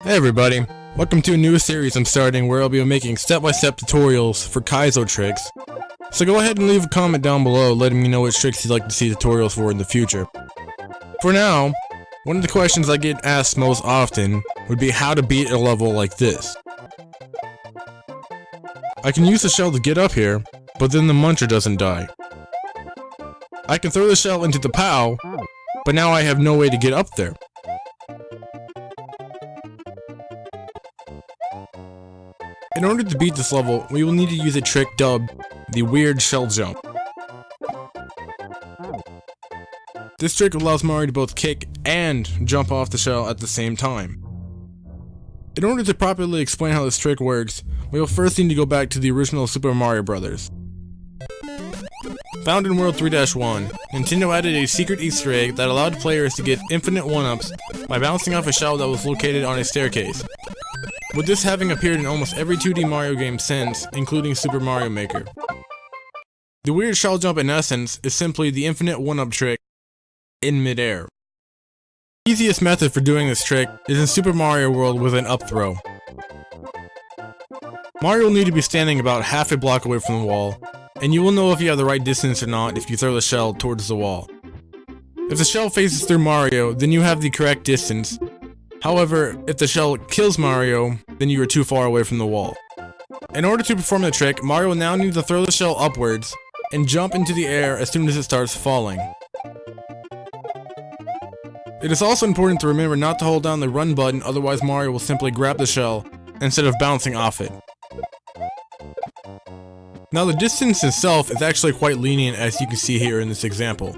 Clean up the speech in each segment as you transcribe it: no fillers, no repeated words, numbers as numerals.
Hey everybody, welcome to a new series I'm starting where I'll be making step-by-step tutorials for Kaizo tricks. So go ahead and leave a comment down below letting me know which tricks you'd like to see tutorials for in the future. For now, one of the questions I get asked most often would be how to beat a level like this. I can use the shell to get up here, but then the muncher doesn't die. I can throw the shell into the POW, but now I have no way to get up there. In order to beat this level, we will need to use a trick dubbed the weird shell jump. This trick allows Mario to both kick and jump off the shell at the same time. In order to properly explain how this trick works, we will first need to go back to the original Super Mario Bros. Found in World 3-1, Nintendo added a secret Easter egg that allowed players to get infinite 1-ups by bouncing off a shell that was located on a staircase. With this having appeared in almost every 2D Mario game since, including Super Mario Maker. The weird shell jump in essence is simply the infinite 1-up trick in midair. The easiest method for doing this trick is in Super Mario World with an up throw. Mario will need to be standing about half a block away from the wall, and you will know if you have the right distance or not if you throw the shell towards the wall. If the shell faces through Mario, then you have the correct distance. However, if the shell kills Mario, then you are too far away from the wall. In order to perform the trick, Mario will now need to throw the shell upwards and jump into the air as soon as it starts falling. It is also important to remember not to hold down the run button, otherwise Mario will simply grab the shell instead of bouncing off it. Now the distance itself is actually quite lenient, as you can see here in this example.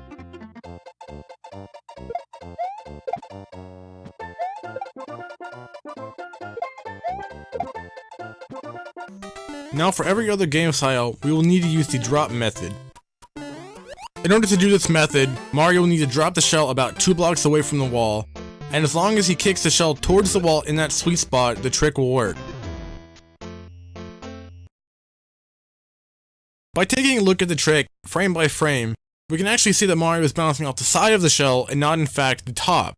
Now for every other game style, we will need to use the drop method. In order to do this method, Mario will need to drop the shell about 2 blocks away from the wall, and as long as he kicks the shell towards the wall in that sweet spot, the trick will work. By taking a look at the trick, frame by frame, we can actually see that Mario is bouncing off the side of the shell and not in fact the top.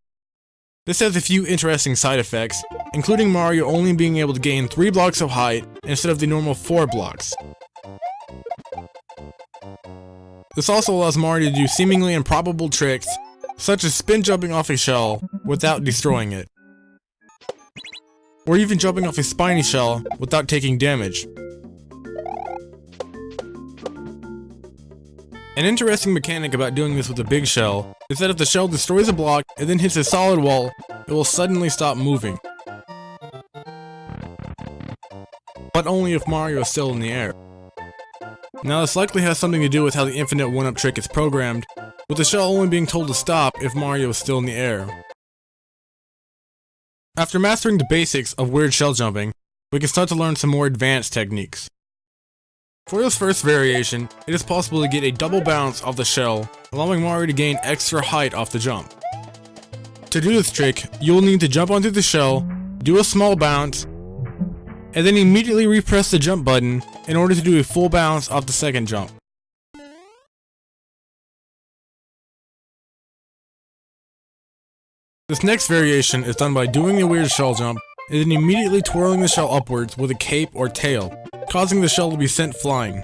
This has a few interesting side effects, including Mario only being able to gain 3 blocks of height instead of the normal 4 blocks. This also allows Mario to do seemingly improbable tricks, such as spin jumping off a shell without destroying it, or even jumping off a spiny shell without taking damage. An interesting mechanic about doing this with a big shell is that if the shell destroys a block and then hits a solid wall, it will suddenly stop moving. But only if Mario is still in the air. Now this likely has something to do with how the infinite 1-up trick is programmed, with the shell only being told to stop if Mario is still in the air. After mastering the basics of weird shell jumping, we can start to learn some more advanced techniques. For this first variation, it is possible to get a double bounce off the shell, allowing Mario to gain extra height off the jump. To do this trick, you will need to jump onto the shell, do a small bounce, and then immediately repress the jump button in order to do a full bounce off the second jump. This next variation is done by doing the weird shell jump and then immediately twirling the shell upwards with a cape or tail, causing the shell to be sent flying.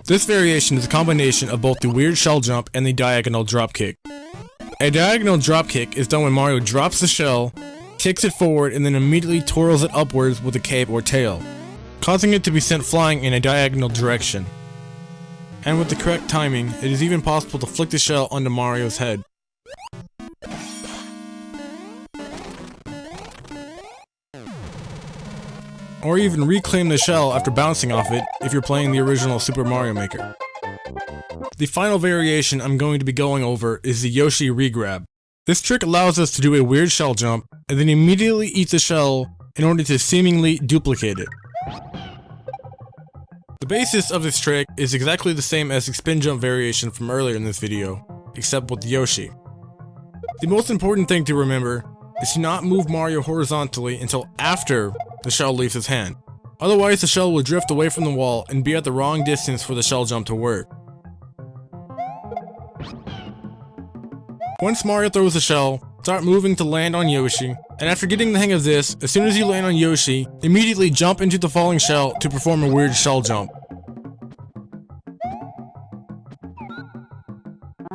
This variation is a combination of both the weird shell jump and the diagonal drop kick. A diagonal drop kick is done when Mario drops the shell, kicks it forward, and then immediately twirls it upwards with a cape or tail, causing it to be sent flying in a diagonal direction. And with the correct timing, it is even possible to flick the shell onto Mario's head. Or even reclaim the shell after bouncing off it if you're playing the original Super Mario Maker. The final variation I'm going to be going over is the Yoshi Regrab. This trick allows us to do a weird shell jump and then immediately eat the shell in order to seemingly duplicate it. The basis of this trick is exactly the same as the spin jump variation from earlier in this video, except with Yoshi. The most important thing to remember is to not move Mario horizontally until after the shell leaves his hand. Otherwise, the shell will drift away from the wall and be at the wrong distance for the shell jump to work. Once Mario throws the shell, start moving to land on Yoshi, and after getting the hang of this, as soon as you land on Yoshi, immediately jump into the falling shell to perform a weird shell jump.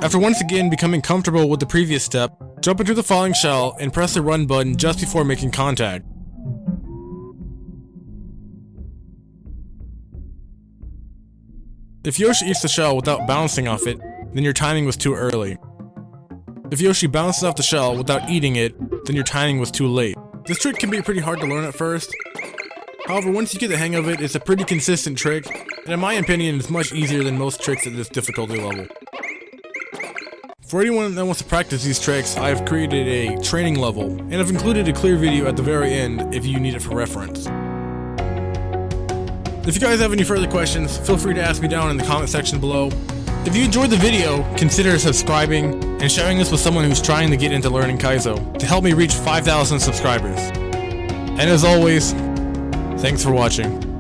After once again becoming comfortable with the previous step, jump into the falling shell and press the run button just before making contact. If Yoshi eats the shell without bouncing off it, then your timing was too early. If Yoshi bounces off the shell without eating it, then your timing was too late. This trick can be pretty hard to learn at first. However, once you get the hang of it, it's a pretty consistent trick, and in my opinion, it's much easier than most tricks at this difficulty level. For anyone that wants to practice these tricks, I have created a training level, and I've included a clear video at the very end if you need it for reference. If you guys have any further questions, feel free to ask me down in the comment section below. If you enjoyed the video, consider subscribing and sharing this with someone who's trying to get into learning Kaizo to help me reach 5,000 subscribers. And as always, thanks for watching.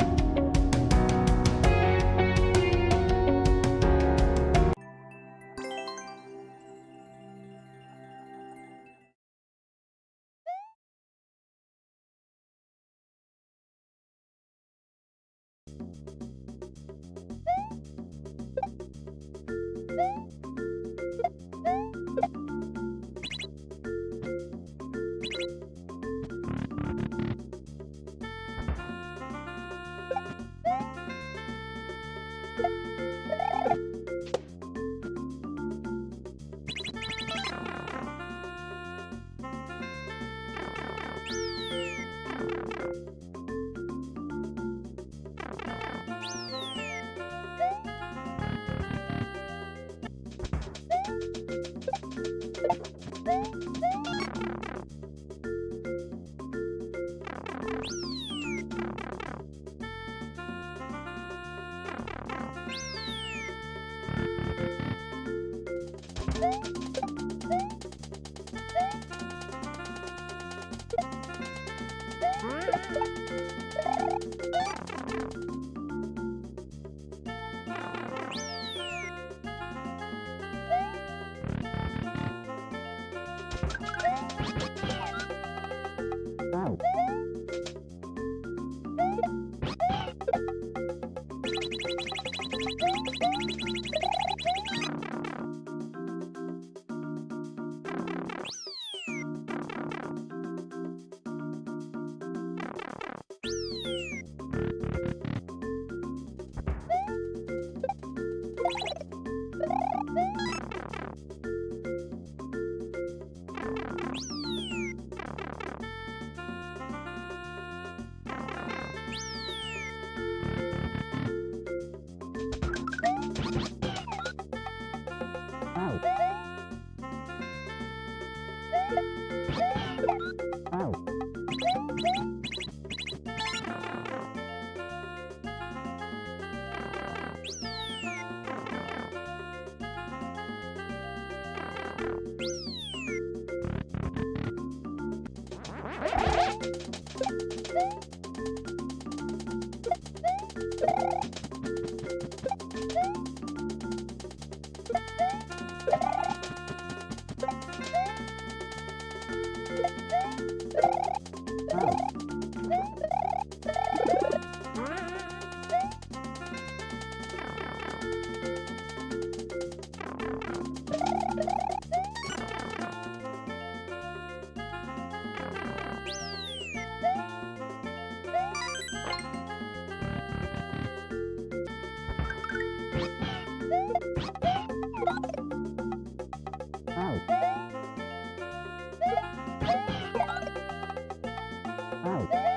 Ow.